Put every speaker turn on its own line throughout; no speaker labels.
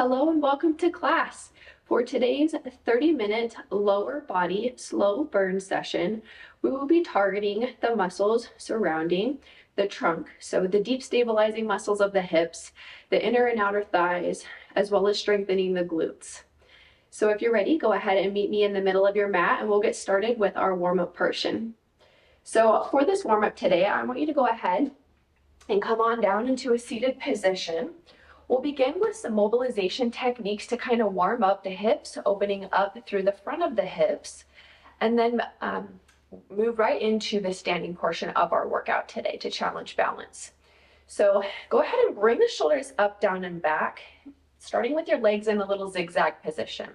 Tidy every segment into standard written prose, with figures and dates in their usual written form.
Hello and welcome to class. For today's 30-minute lower body slow burn session, we will be targeting the muscles surrounding the trunk. So the deep stabilizing muscles of the hips, the inner and outer thighs, as well as strengthening the glutes. So if you're ready, go ahead and meet me in the middle of your mat and we'll get started with our warm-up portion. So for this warm-up today, I want you to go ahead and come on down into a seated position. We'll begin with some mobilization techniques to kind of warm up the hips, opening up through the front of the hips, and then move right into the standing portion of our workout today to challenge balance. So go ahead and bring the shoulders up, down, and back, starting with your legs in a little zigzag position.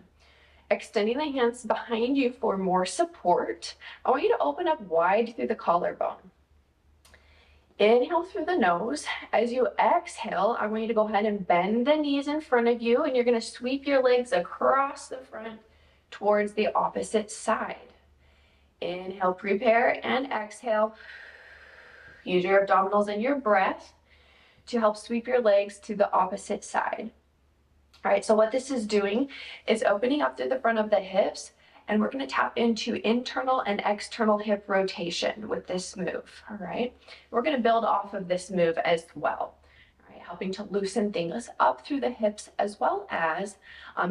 Extending the hands behind you for more support. I want you to open up wide through the collarbone. Inhale through the nose. As you exhale, I want you to go ahead and bend the knees in front of you, and you're going to sweep your legs across the front towards the opposite side. Inhale, prepare, and exhale. Use your abdominals and your breath to help sweep your legs to the opposite side. All right, so what this is doing is opening up through the front of the hips, and we're going to tap into internal and external hip rotation with this move. All right, we're going to build off of this move as well. All right, helping to loosen things up through the hips, as well as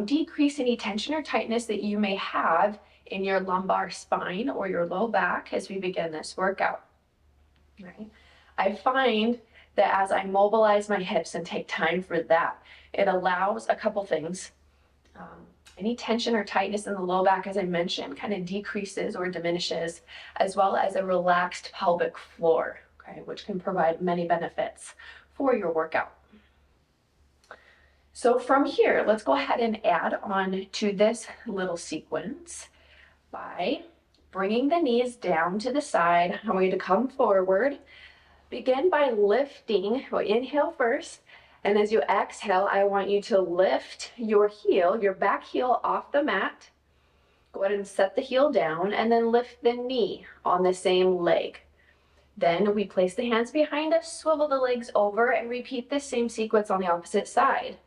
decrease any tension or tightness that you may have in your lumbar spine or your low back as we begin this workout. All right, I find that as I mobilize my hips and take time for that, it allows a couple things. Any tension or tightness in the low back, as I mentioned, kind of decreases or diminishes, as well as a relaxed pelvic floor, okay, which can provide many benefits for your workout. So from here, let's go ahead and add on to this little sequence by bringing the knees down to the side. I want you to come forward. Begin by lifting. Well, inhale first. And as you exhale, I want you to lift your heel, your back heel off the mat. Go ahead and set the heel down and then lift the knee on the same leg. Then we place the hands behind us, swivel the legs over, and repeat the same sequence on the opposite side.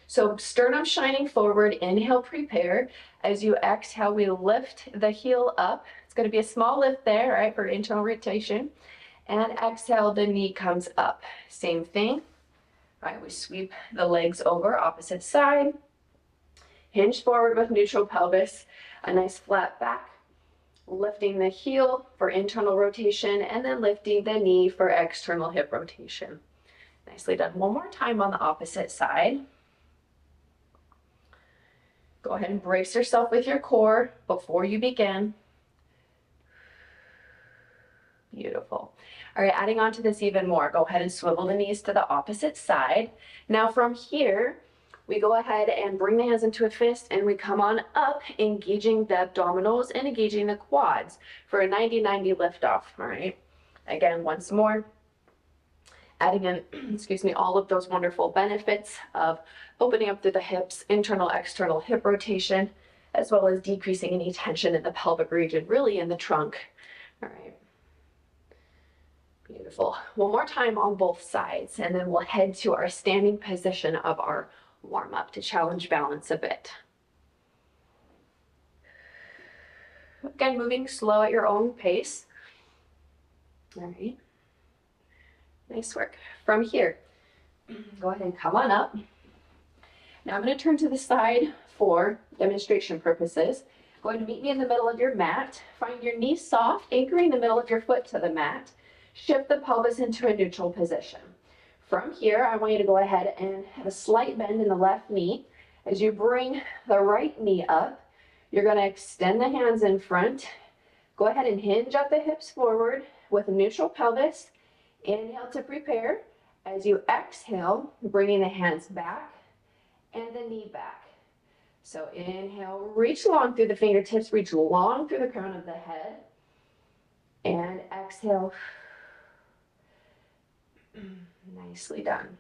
So sternum shining forward, inhale, prepare. As you exhale, we lift the heel up. It's going to be a small lift there, right, for internal rotation. And exhale, the knee comes up. Same thing. Right, we sweep the legs over, opposite side. Hinge forward with neutral pelvis, a nice flat back. Lifting the heel for internal rotation and then lifting the knee for external hip rotation. Nicely done. One more time on the opposite side. Go ahead and brace yourself with your core before you begin. Beautiful. All right, adding on to this even more, go ahead and swivel the knees to the opposite side. Now from here, we go ahead and bring the hands into a fist and we come on up, engaging the abdominals and engaging the quads for a 90-90 lift off, all right? Again, once more, adding in, excuse me, all of those wonderful benefits of opening up through the hips, internal, external hip rotation, as well as decreasing any tension in the pelvic region, really in the trunk, all right? Beautiful. One more time on both sides, and then we'll head to our standing position of our warm-up to challenge balance a bit. Again, moving slow at your own pace. All right. Nice work. From here, go ahead and come on up. Now I'm going to turn to the side for demonstration purposes. Go ahead and meet me in the middle of your mat. Find your knees soft, anchoring the middle of your foot to the mat. Shift the pelvis into a neutral position. From here, I want you to go ahead and have a slight bend in the left knee. As you bring the right knee up, you're going to extend the hands in front. Go ahead and hinge up the hips forward with a neutral pelvis. Inhale to prepare. As you exhale, bringing the hands back and the knee back. So inhale, reach long through the fingertips, reach long through the crown of the head. And exhale. Nicely done.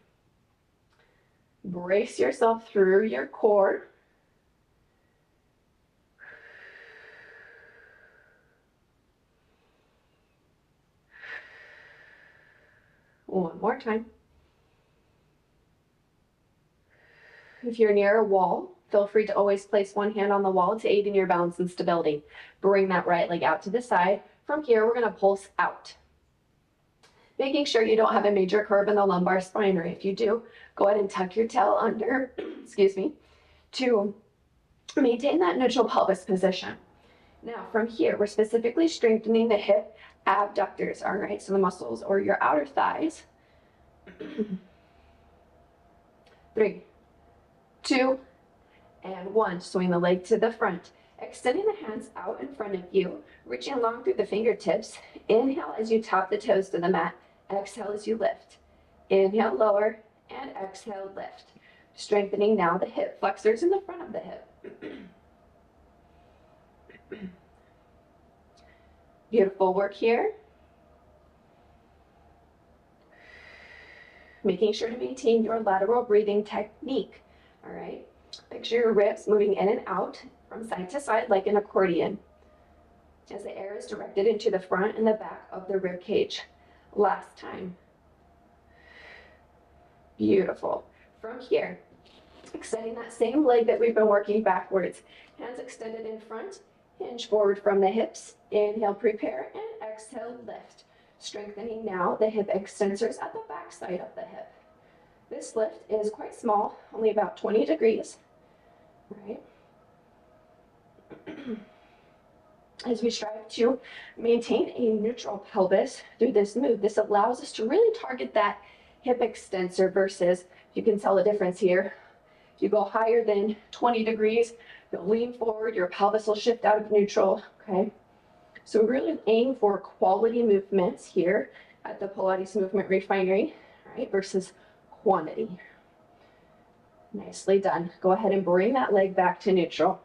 Brace yourself through your core. One more time. If you're near a wall, feel free to always place one hand on the wall to aid in your balance and stability. Bring that right leg out to the side. From here, we're going to pulse out. Making sure you don't have a major curve in the lumbar spine, or if you do, go ahead and tuck your tail under, excuse me, to maintain that neutral pelvis position. Now from here, we're specifically strengthening the hip abductors, all right? So the muscles or your outer thighs. 3, 2, and 1. Swing the leg to the front. Extending the hands out in front of you, reaching long through the fingertips. Inhale as you tap the toes to the mat. Exhale as you lift. Inhale, lower, and exhale, lift. Strengthening now the hip flexors in the front of the hip. Beautiful work here. Making sure to maintain your lateral breathing technique. All right. Picture your ribs moving in and out from side to side like an accordion as the air is directed into the front and the back of the rib cage. Last time. Beautiful. From here, extending that same leg that we've been working backwards. Hands extended in front, hinge forward from the hips. Inhale, prepare, and exhale, lift. Strengthening now the hip extensors at the back side of the hip. This lift is quite small, only about 20 degrees. All right. As we strive to maintain a neutral pelvis through this move, this allows us to really target that hip extensor versus, you can tell the difference here. If you go higher than 20 degrees, you'll lean forward, your pelvis will shift out of neutral, okay? So we really aim for quality movements here at the Pilates Movement Refinery, right, versus quantity. Nicely done. Go ahead and bring that leg back to neutral.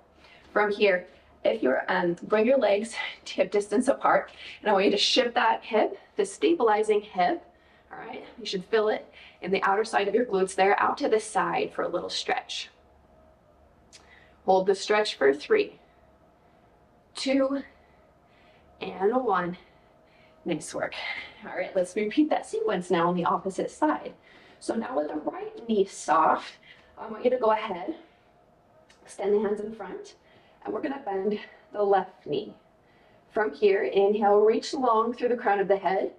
From here, if you're bring your legs to hip distance apart, and I want you to shift that hip, the stabilizing hip. All right, you should feel it in the outer side of your glutes there, out to the side for a little stretch. Hold the stretch for 3, 2, and 1. Nice work. All right, let's repeat that sequence now on the opposite side. So now with the right knee soft, I want you to go ahead, extend the hands in front, and we're gonna bend the left knee. From here, inhale, reach long through the crown of the head,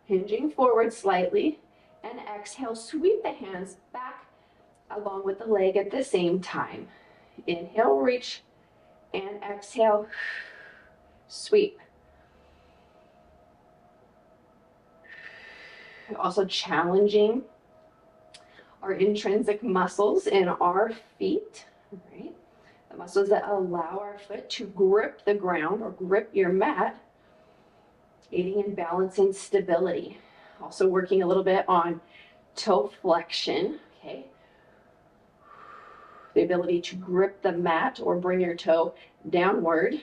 hinging forward slightly, and exhale, sweep the hands back along with the leg at the same time. Inhale, reach, and exhale, sweep. Also challenging our intrinsic muscles in our feet, right? The muscles that allow our foot to grip the ground or grip your mat, aiding in balance and stability. Also working a little bit on toe flexion, okay? The ability to grip the mat or bring your toe downward.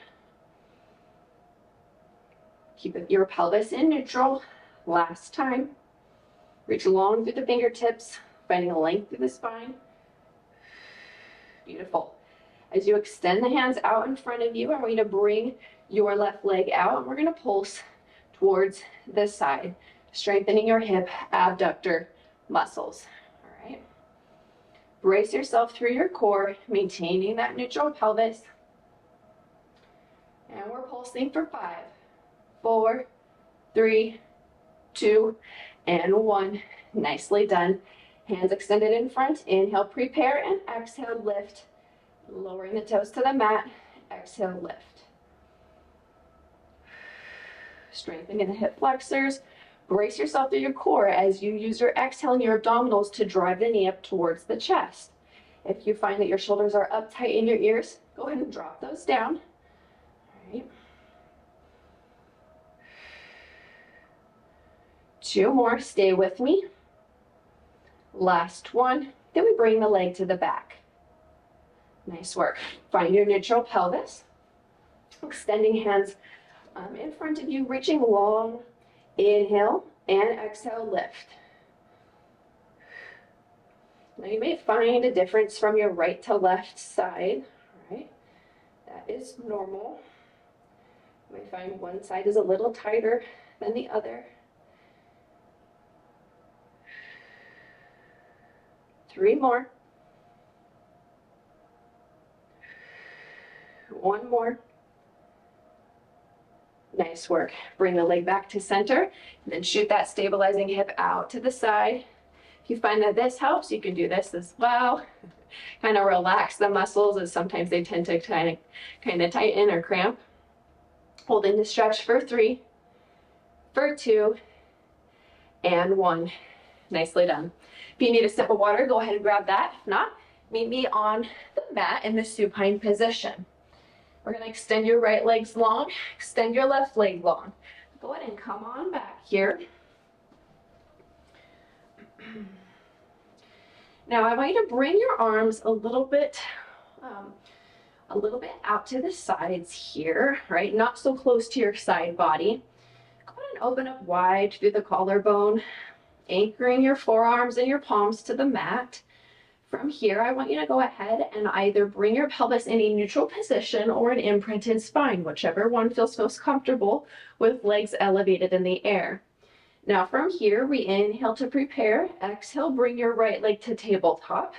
Keep your pelvis in neutral. Last time. Reach long through the fingertips, finding a length through the spine. Beautiful. As you extend the hands out in front of you, I want you to bring your left leg out, and we're going to pulse towards this side, strengthening your hip abductor muscles. All right. Brace yourself through your core, maintaining that neutral pelvis. And we're pulsing for 5, 4, 3, 2, and 1. Nicely done. Hands extended in front. Inhale, prepare, and exhale, lift. Lowering the toes to the mat. Exhale, lift. Strengthening the hip flexors. Brace yourself through your core as you use your exhale and your abdominals to drive the knee up towards the chest. If you find that your shoulders are up tight in your ears, go ahead and drop those down. All right. 2 more, stay with me. Last one, then we bring the leg to the back. Nice work. Find your neutral pelvis. Extending hands in front of you, reaching long. Inhale and exhale, lift. Now you may find a difference from your right to left side, right? That is normal. You may find one side is a little tighter than the other. 3 more. One more. Nice work. Bring the leg back to center, and then shoot that stabilizing hip out to the side. If you find that this helps, you can do this as well. Kind of relax the muscles, as sometimes they tend to kind of tighten or cramp. Holding the stretch for 3, for 2, and 1. Nicely done. If you need a sip of water, go ahead and grab that. If not, meet me on the mat in the supine position. We're going to extend your right legs long, extend your left leg long. Go ahead and come on back here. Now I want you to bring your arms a little bit out to the sides here, right? Not so close to your side body. Go ahead and open up wide through the collarbone, anchoring your forearms and your palms to the mat. From here, I want you to go ahead and either bring your pelvis in a neutral position or an imprinted spine, whichever one feels most comfortable, with legs elevated in the air. Now from here, we inhale to prepare. Exhale, bring your right leg to tabletop.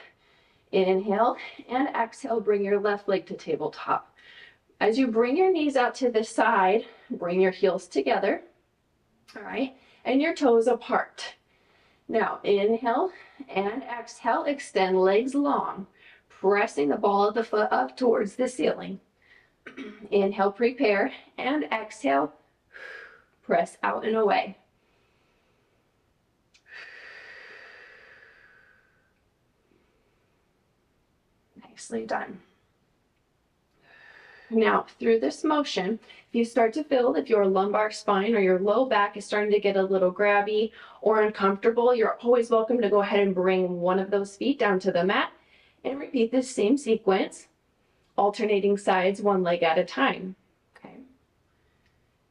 Inhale and exhale, bring your left leg to tabletop. As you bring your knees out to the side, bring your heels together, all right, and your toes apart. Now inhale and exhale, extend legs long, pressing the ball of the foot up towards the ceiling. Inhale, prepare, and exhale, press out and away. Nicely done. Now, through this motion, if you start to feel if your lumbar spine or your low back is starting to get a little grabby or uncomfortable, you're always welcome to go ahead and bring one of those feet down to the mat and repeat this same sequence, alternating sides, one leg at a time. Okay.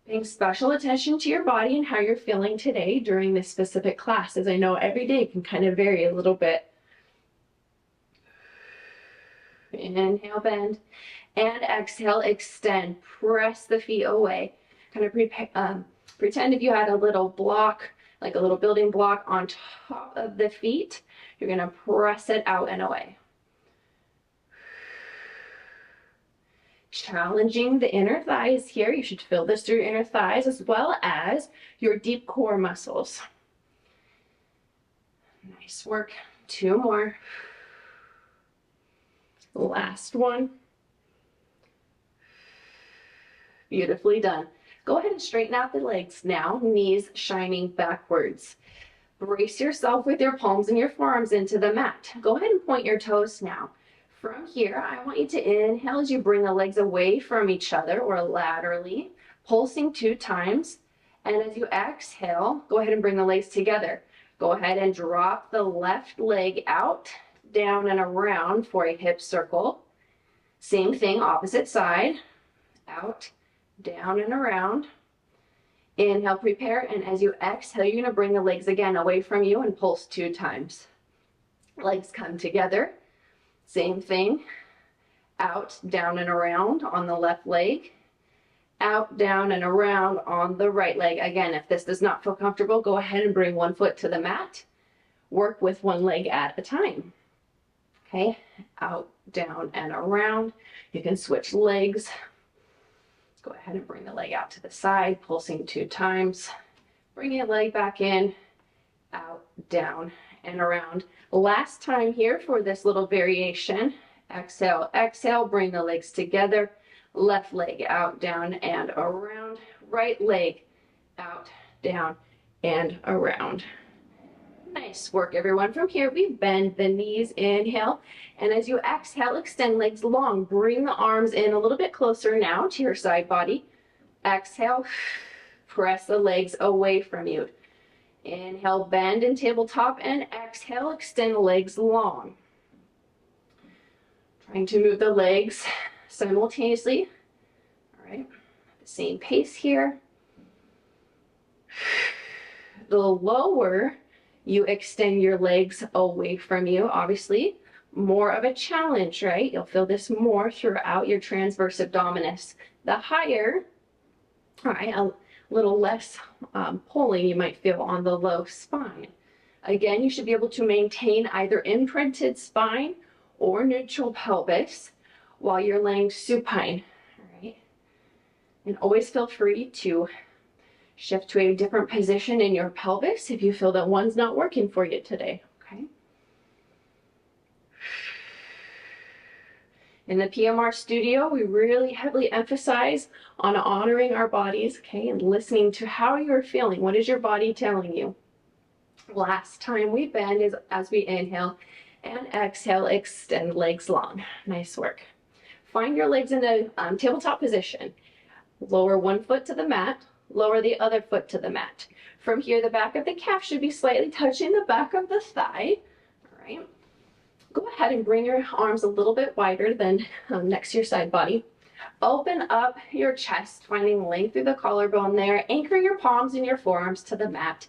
Paying special attention to your body and how you're feeling today during this specific class, as I know every day can kind of vary a little bit. Inhale, bend, and exhale, extend. Press the feet away. Kind of pretend if you had a little block, like a little building block on top of the feet. You're going to press it out and away. Challenging the inner thighs here. You should feel this through your inner thighs as well as your deep core muscles. Nice work. 2 more. Last one. Beautifully done. Go ahead and straighten out the legs now, knees shining backwards. Brace yourself with your palms and your forearms into the mat. Go ahead and point your toes now. From here, I want you to inhale as you bring the legs away from each other or laterally, pulsing 2 times. And as you exhale, go ahead and bring the legs together. Go ahead and drop the left leg out, down and around for a hip circle. Same thing, opposite side. Out, down and around. Inhale, prepare, and as you exhale, you're going to bring the legs again away from you and pulse 2 times. Legs come together. Same thing. Out, down and around on the left leg. Out, down and around on the right leg. Again, if this does not feel comfortable, go ahead and bring one foot to the mat. Work with one leg at a time. Okay, out, down, and around. You can switch legs. Go ahead and bring the leg out to the side, pulsing 2 times. Bring your leg back in, out, down, and around. Last time here for this little variation. Exhale, exhale, bring the legs together. Left leg out, down, and around. Right leg out, down, and around. Nice work, everyone. From here, we bend the knees, inhale, and as you exhale, extend legs long. Bring the arms in a little bit closer now to your side body. Exhale, press the legs away from you. Inhale, bend in tabletop, and exhale, extend legs long. Trying to move the legs simultaneously. All right, the same pace here. The lower you extend your legs away from you, obviously, more of a challenge, right? You'll feel this more throughout your transverse abdominis. The higher, all right, a little less pulling you might feel on the low spine. Again, you should be able to maintain either imprinted spine or neutral pelvis while you're laying supine. And always feel free to shift to a different position in your pelvis if you feel that one's not working for you today, okay? In the PMR studio, we really heavily emphasize on honoring our bodies, okay, and listening to how you're feeling. What is your body telling you? Last time we bend is as we inhale and exhale, extend legs long. Nice work. Find your legs in a tabletop position. Lower one foot to the mat, lower the other foot to the mat. From here, the back of the calf should be slightly touching the back of the thigh, all right? Go ahead and bring your arms a little bit wider than next to your side body. Open up your chest, finding length through the collarbone there. Anchor your palms and your forearms to the mat.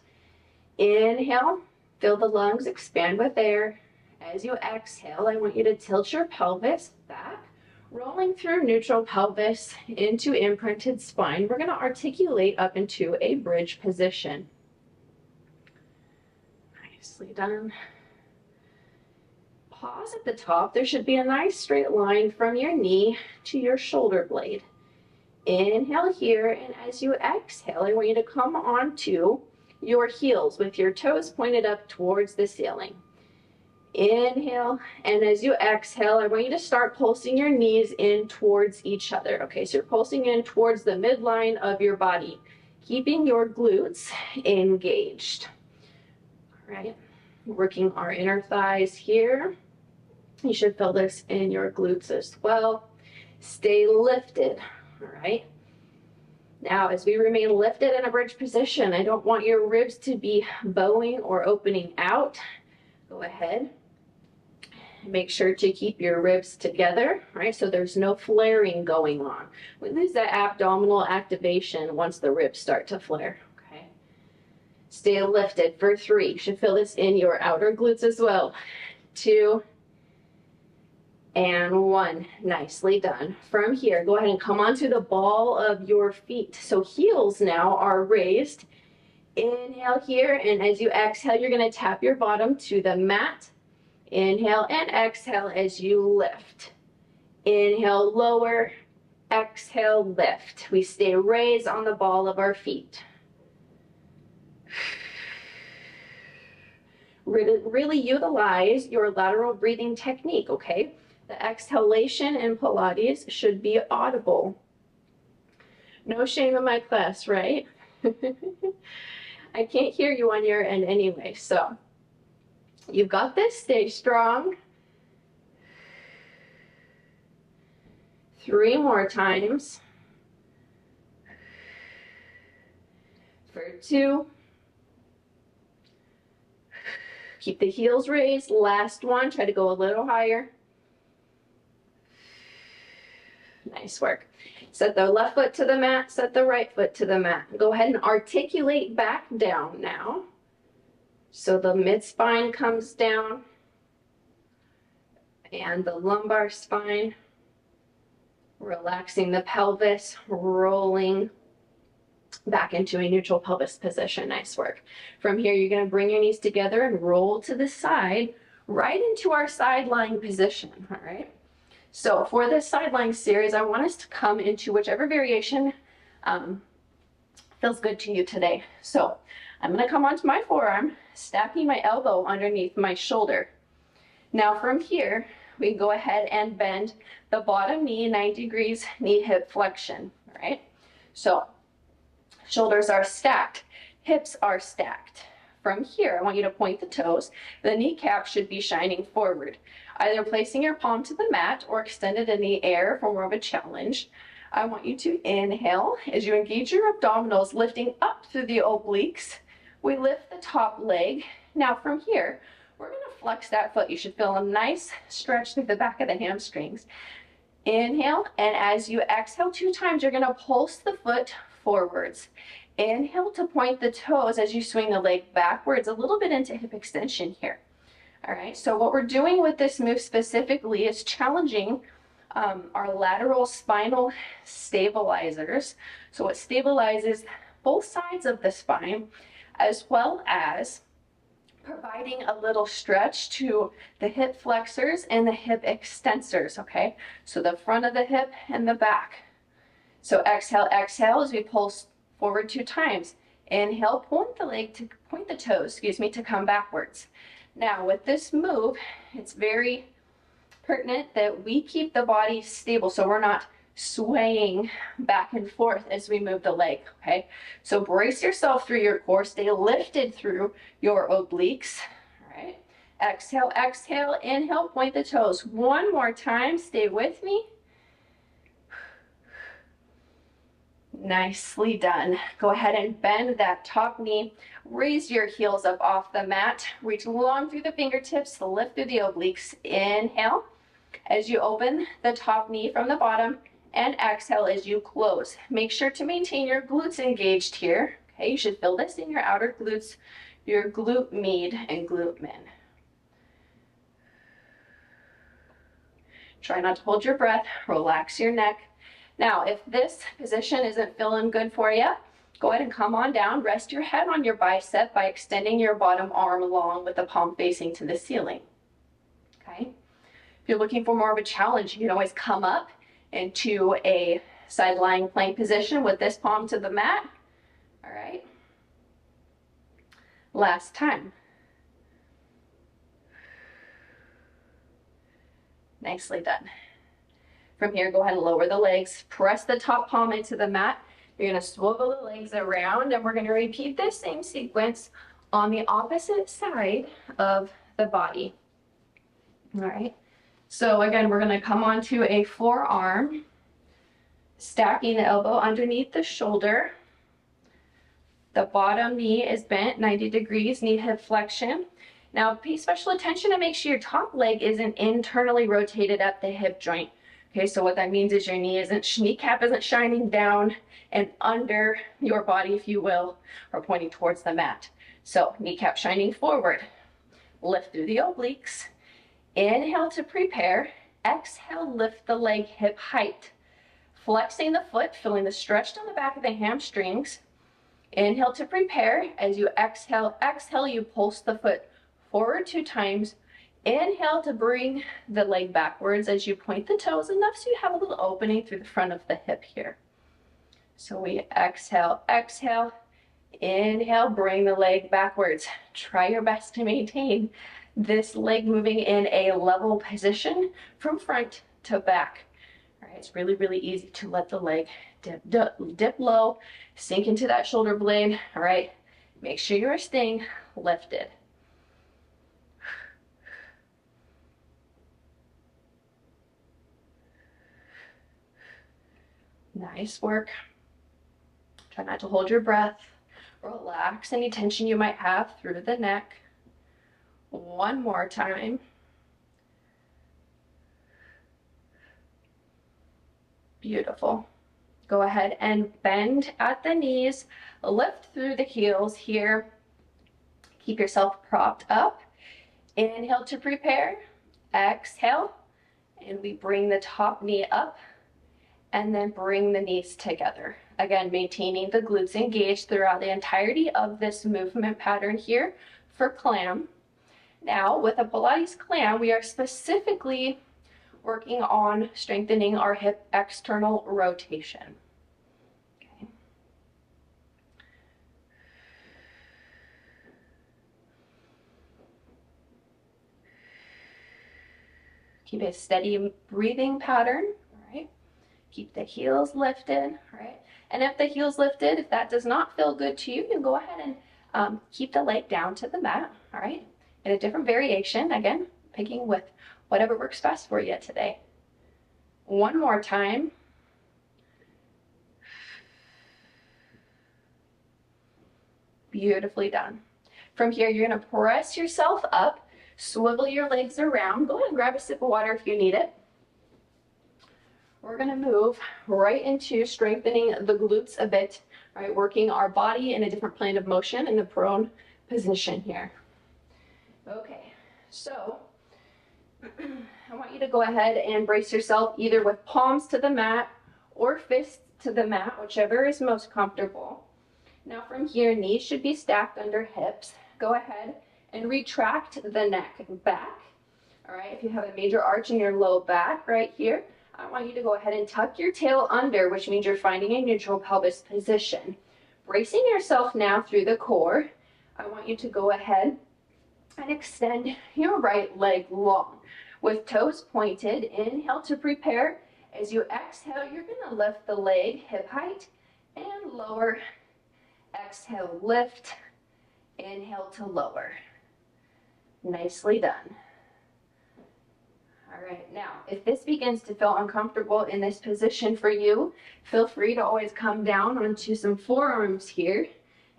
Inhale, feel the lungs expand with air. As you exhale, I want you to tilt your pelvis back, rolling through neutral pelvis into imprinted spine. We're going to articulate up into a bridge position. Nicely done. Pause at the top. There should be a nice straight line from your knee to your shoulder blade. Inhale here, and as you exhale, I want you to come onto your heels with your toes pointed up towards the ceiling. Inhale, and as you exhale, I want you to start pulsing your knees in towards each other. Okay, so you're pulsing in towards the midline of your body, keeping your glutes engaged. All right, working our inner thighs here. You should feel this in your glutes as well. Stay lifted, all right? Now, as we remain lifted in a bridge position, I don't want your ribs to be bowing or opening out. Go ahead. Make sure to keep your ribs together, right? So there's no flaring going on. We lose that abdominal activation once the ribs start to flare, okay? Stay lifted for 3. You should feel this in your outer glutes as well. 2, and 1. Nicely done. From here, go ahead and come onto the ball of your feet. So heels now are raised. Inhale here, and as you exhale, you're going to tap your bottom to the mat. Inhale and exhale as you lift. Inhale, lower. Exhale, lift. We stay raised on the ball of our feet. Really utilize your lateral breathing technique, okay? The exhalation in Pilates should be audible. No shame in my class, right? I can't hear you on your end anyway, so you've got this. Stay strong. 3 more times. For 2. Keep the heels raised. Last one. Try to go a little higher. Nice work. Set the left foot to the mat, set the right foot to the mat. Go ahead and articulate back down now. So the mid spine comes down and the lumbar spine, relaxing the pelvis, rolling back into a neutral pelvis position. Nice work. From here, you're going to bring your knees together and roll to the side, right into our sideline position, all right? So for this sideline series, I want us to come into whichever variation feels good to you today. So I'm going to come onto my forearm, stacking my elbow underneath my shoulder. Now from here, we can go ahead and bend the bottom knee 90 degrees, knee hip flexion, all right? So shoulders are stacked, hips are stacked. From here, I want you to point the toes. The kneecap should be shining forward, either placing your palm to the mat or extended in the air for more of a challenge. I want you to inhale as you engage your abdominals, lifting up through the obliques. We lift the top leg. Now from here, we're going to flex that foot. You should feel a nice stretch through the back of the hamstrings. Inhale, and as you exhale 2 times, you're going to pulse the foot forwards. Inhale to point the toes as you swing the leg backwards, a little bit into hip extension here. All right, so what we're doing with this move specifically is challenging our lateral spinal stabilizers. So it stabilizes both sides of the spine, as well as providing a little stretch to the hip flexors and the hip extensors, okay? So the front of the hip and the back. So exhale, exhale as we pulse forward 2 times. Inhale, point the toes, to come backwards. Now with this move, it's very pertinent that we keep the body stable so we're not swaying back and forth as we move the leg, okay? So brace yourself through your core, stay lifted through your obliques, all right? Exhale, exhale, inhale, point the toes. One more time, stay with me. Nicely done. Go ahead and bend that top knee. Raise your heels up off the mat. Reach long through the fingertips, lift through the obliques. Inhale as you open the top knee from the bottom, and exhale as you close. Make sure to maintain your glutes engaged here. Okay, you should feel this in your outer glutes, your glute med and glute min. Try not to hold your breath, relax your neck. Now, if this position isn't feeling good for you, go ahead and come on down, rest your head on your bicep by extending your bottom arm along with the palm facing to the ceiling. Okay? If you're looking for more of a challenge, you can always come up into a sideline plank position with this palm to the mat. All right? Last time. Nicely done. From here, go ahead and lower the legs. Press the top palm into the mat. You're going to swivel the legs around, and we're going to repeat this same sequence on the opposite side of the body. All right. So again, we're going to come onto a forearm, stacking the elbow underneath the shoulder. The bottom knee is bent 90 degrees, knee hip flexion. Now pay special attention to make sure your top leg isn't internally rotated at the hip joint. Okay, so what that means is your kneecap isn't shining down and under your body, if you will, or pointing towards the mat. So kneecap shining forward. Lift through the obliques. Inhale to prepare. Exhale, lift the leg hip height. Flexing the foot, feeling the stretch down the back of the hamstrings. Inhale to prepare. As you exhale, you pulse the foot forward 2 times. Inhale to bring the leg backwards as you point the toes enough so you have a little opening through the front of the hip here. So we exhale, exhale, inhale, bring the leg backwards. Try your best to maintain this leg moving in a level position from front to back. All right, it's really, really easy to let the leg dip low, sink into that shoulder blade. All right, make sure you're staying lifted. Nice work. Try not to hold your breath. Relax any tension you might have through the neck. One more time. Beautiful. Go ahead and bend at the knees. Lift through the heels here. Keep yourself propped up. Inhale to prepare. Exhale. And we bring the top knee up. And then bring the knees together. Again, maintaining the glutes engaged throughout the entirety of this movement pattern here for clam. Now, with a Pilates clam, we are specifically working on strengthening our hip external rotation. Okay. Keep a steady breathing pattern. Keep the heels lifted, all right? And if the heel's lifted, if that does not feel good to you, you can go ahead and keep the leg down to the mat, all right? In a different variation, again, picking with whatever works best for you today. One more time. Beautifully done. From here, you're gonna press yourself up, swivel your legs around. Go ahead and grab a sip of water if you need it. We're going to move right into strengthening the glutes a bit, right? Working our body in a different plane of motion in the prone position here. Okay, so I want you to go ahead and brace yourself either with palms to the mat or fists to the mat, whichever is most comfortable. Now from here, knees should be stacked under hips. Go ahead and retract the neck back. All right, if you have a major arch in your low back right here, I want you to go ahead and tuck your tail under, which means you're finding a neutral pelvis position. Bracing yourself now through the core, I want you to go ahead and extend your right leg long. With toes pointed, inhale to prepare. As you exhale, you're going to lift the leg hip height and lower. Exhale, lift. Inhale to lower. Nicely done. All right, now, if this begins to feel uncomfortable in this position for you, feel free to always come down onto some forearms here,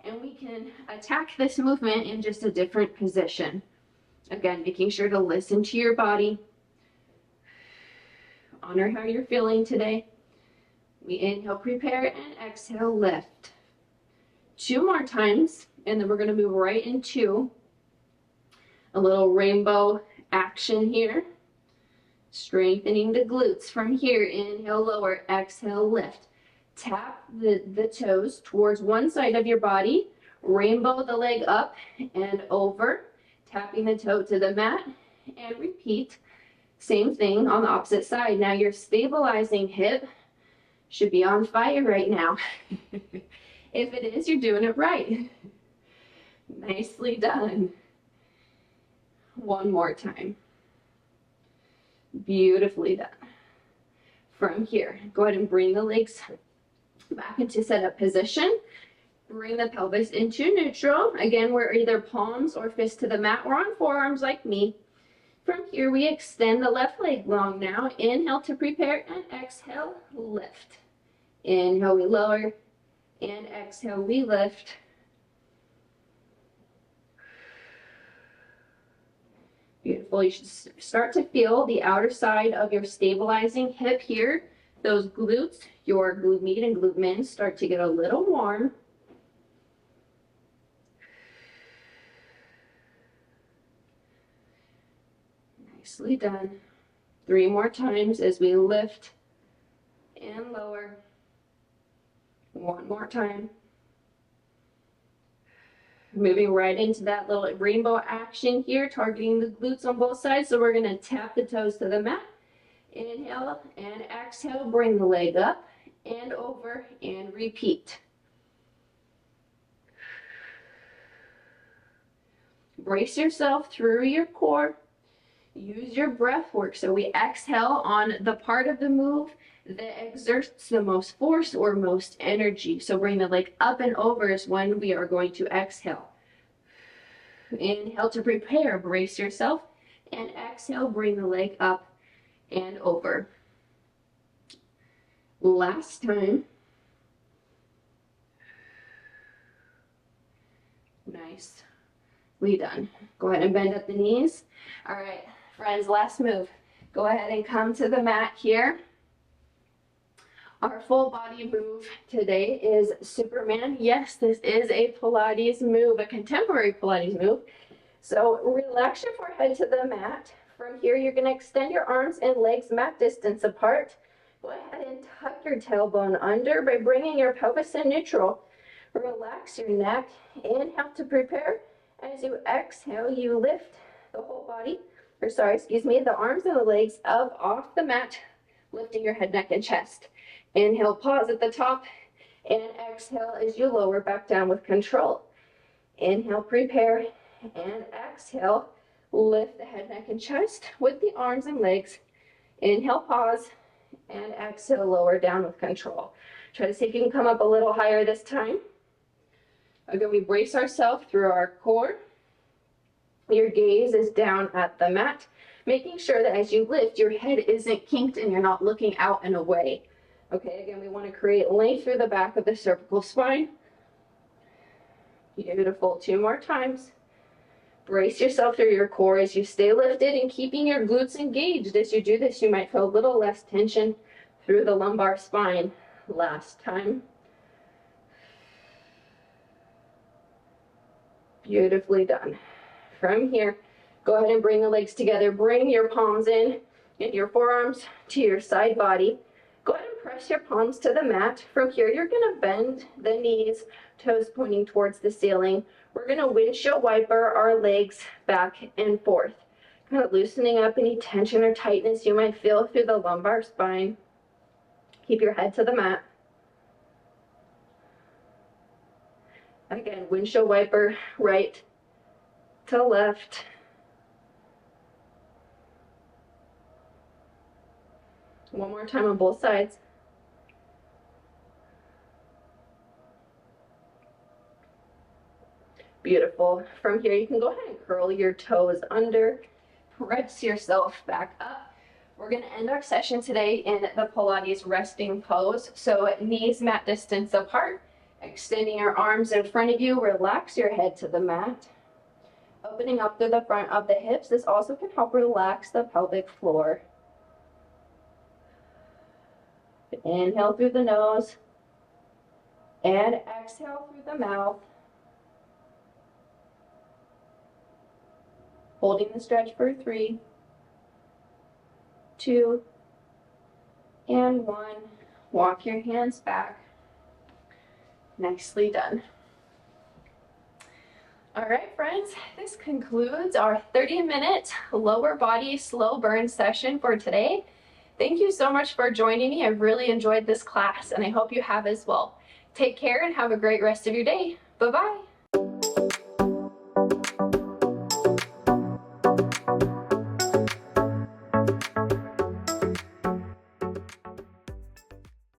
and we can attack this movement in just a different position. Again, making sure to listen to your body. Honor how you're feeling today. We inhale, prepare, and exhale, lift. 2 more times, and then we're going to move right into a little rainbow action here. Strengthening the glutes from here. Inhale, lower, exhale, lift. Tap the toes towards one side of your body. Rainbow the leg up and over. Tapping the toe to the mat, and repeat. Same thing on the opposite side. Now your stabilizing hip should be on fire right now. If it is, you're doing it right. Nicely done. One more time. Beautifully done. From here, go ahead and bring the legs back into setup position. Bring the pelvis into neutral. Again, we're either palms or fists to the mat or on forearms like me. From here, we extend the left leg long now. Inhale to prepare and exhale, lift. Inhale, we lower, and exhale, we lift. Beautiful. You should start to feel the outer side of your stabilizing hip here. Those glutes, your glute med and glute min, start to get a little warm. Nicely done. 3 more times as we lift and lower. 1 more time. Moving right into that little rainbow action here, targeting the glutes on both sides. So we're going to tap the toes to the mat. Inhale and exhale, bring the leg up and over and repeat. Brace yourself through your core. Use your breath work. So we exhale on the part of the move that exerts the most force or most energy. So bring the leg up and over is when we are going to exhale. Inhale to prepare, brace yourself, and exhale, bring the leg up and over. Last time. Nicely done. Go ahead and bend at the knees. All right, friends, last move. Go ahead and come to the mat here. Our full body move today is Superman. Yes, this is a Pilates move, a contemporary Pilates move. So relax your forehead to the mat. From here, you're going to extend your arms and legs mat distance apart. Go ahead and tuck your tailbone under by bringing your pelvis in neutral. Relax your neck. Inhale to prepare. As you exhale, you lift the whole body, the arms and the legs up off the mat, lifting your head, neck, and chest. Inhale, pause at the top, and exhale as you lower back down with control. Inhale, prepare, and exhale, lift the head, neck, and chest with the arms and legs. Inhale, pause, and exhale, lower down with control. Try to see if you can come up a little higher this time. Again, we brace ourselves through our core. Your gaze is down at the mat, making sure that as you lift, your head isn't kinked and you're not looking out and away. Okay, again, we want to create length through the back of the cervical spine. Beautiful. 2 more times. Brace yourself through your core as you stay lifted and keeping your glutes engaged. As you do this, you might feel a little less tension through the lumbar spine. Last time. Beautifully done. From here, go ahead and bring the legs together. Bring your palms in and your forearms to your side body. Go ahead and press your palms to the mat. From here, you're going to bend the knees, toes pointing towards the ceiling. We're going to windshield wiper our legs back and forth. Kind of loosening up any tension or tightness you might feel through the lumbar spine. Keep your head to the mat. Again, windshield wiper right to left. One more time on both sides. Beautiful. From here, you can go ahead and curl your toes under, press yourself back up. We're going to end our session today in the Pilates resting pose. So knees mat distance apart, extending your arms in front of you. Relax your head to the mat. Opening up through the front of the hips. This also can help relax the pelvic floor. Inhale through the nose and exhale through the mouth. Holding the stretch for 3, 2, and 1. Walk your hands back. Nicely done. All right, friends, this concludes our 30-minute lower body slow burn session for today. Thank you so much for joining me. I've really enjoyed this class, and I hope you have as well. Take care and have a great rest of your day. Bye-bye.